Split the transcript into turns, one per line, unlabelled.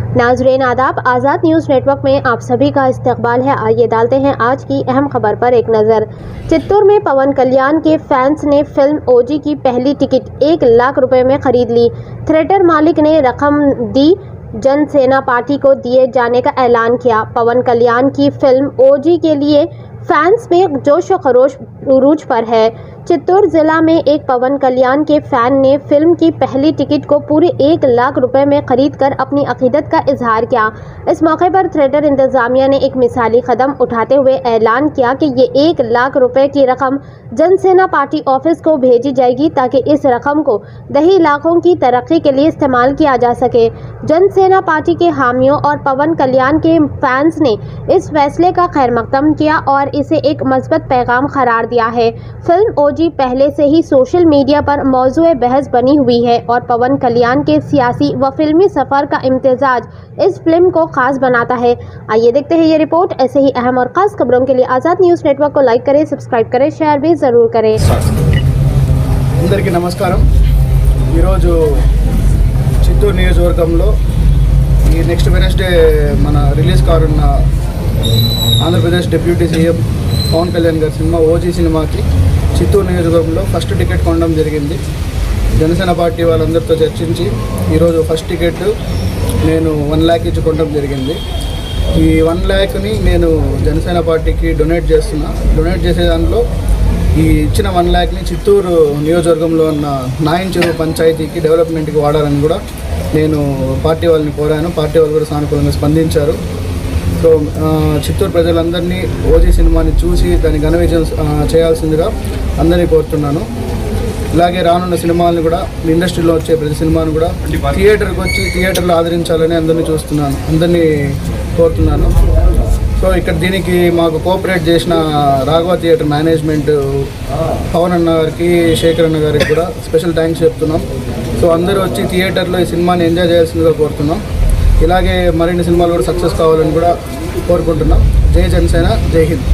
नाज़रीन आदाब, आज़ाद news network में आप सभी का इस्तकबाल है। आइए डालते हैं आज की अहम खबर पर एक नज़र। चित्तौड़ में पवन कल्याण के फैंस ने फिल्म ओजी की पहली टिकट 1 लाख रुपए में खरीद ली। थिएटर मालिक ने रकम दी, जनसेना पार्टी को दिए जाने का ऐलान किया। पवन कल्याण की फिल्म ओजी के लिए फैंस में जोश व खरोश उरूज पर है। चित्तौड़ जिला में एक पवन कल्याण के फैन ने फिल्म की पहली टिकट को पूरे 1 लाख रुपए में खरीदकर अपनी अकीदत का इजहार किया। इस मौके पर थिएटर इंतजामिया ने एक मिसाली कदम उठाते हुए ऐलान किया कि ये 1 लाख रुपए की रकम जनसेना पार्टी ऑफिस को भेजी जाएगी ताकि इस रकम को दही इलाकों की तरक्की के लिए इस्तेमाल किया जा सके। जनसेना पार्टी के हामियों और पवन कल्याण के फैंस ने इस फैसले का खैर मकदम किया और इसे एक मस्बत पैगाम करार दिया है। फिल्म ओजी पहले से ही सोशल मीडिया पर मौजूए बहस बनी हुई है और पवन कल्याण के सियासी व फिल्मी सफर का इम्तिजाज इस फिल्म को खास बनाता है। आइए देखते हैं ये रिपोर्ट। ऐसे ही अहम और खास खबरों के लिए आज़ाद न्यूज़ नेटवर्क को लाइक करें, सब्सक्राइब करें, शेयर भी जरूर करें।
అందరికీ నమస్కారం। ఈరోజు చిత్తూరు నియోజకవర్గంలో ఈ నెక్స్ట్ వెనస్డే మన రిలీజ్ కానున్న ఆంధ్రప్రదేశ్ డిప్యూటీ సీఎం పవన్ కళ్యాణ్ గారి సినిమా ఓజీ సినిమాకి చిత్తూరు నియోజకవర్గంలో ఫస్ట్ టికెట్ కొనడం జరిగింది। జనసేన పార్టీ వాళ్ళందరితో చర్చించి ఈరోజు ఫస్ట్ టికెట్ నేను 1 లాక్ ఇచ్చి కొనడం జరిగింది। ఈ 1 లాక్ని నేను జనసేన పార్టీకి డొనేట్ చేస్తున్నా। డొనేట్ చేసే దాంట్లో ఈ ఇచ్చిన 1 లాక్ని చిత్తూరు నియోజకవర్గంలో ఉన్న నాయన్ చెరువు పంచాయతీకి డెవలప్మెంట్కి వాడాలని కూడా నేను పార్టీ వాళ్ళని కోరాను। పార్టీ వాళ్ళు కూడా సానుకూలంగా స్పందించారు। సో చిత్తూరు ప్రజలందరినీ ఓజీ సినిమాని చూసి దాన్ని ఘన విజయం చేయాల్సిందిగా అందరినీ కోరుతున్నాను। ఇలాగే రానున్న సినిమాలను కూడా ఇండస్ట్రీలో వచ్చే ప్రతి సినిమాను కూడా థియేటర్కి వచ్చి థియేటర్లో ఆదరించాలని అందరినీ కోరుతున్నాను। సో ఇక్కడ దీనికి మాకు కోఆపరేట్ చేసిన రాఘవ థియేటర్ మేనేజ్మెంట్ పవన్ అన్న గారికి, శేఖర్ అన్న గారికి కూడా స్పెషల్ థ్యాంక్స్ చెప్తున్నాం। సో అందరూ వచ్చి థియేటర్లో ఈ సినిమాని ఎంజాయ్ చేయాల్సిందిగా కోరుతున్నాం। ఇలాగే మరిన్ని సినిమాలు కూడా సక్సెస్ కావాలని కూడా కోరుకుంటున్నాం। జై జనసేన, జై హింద్।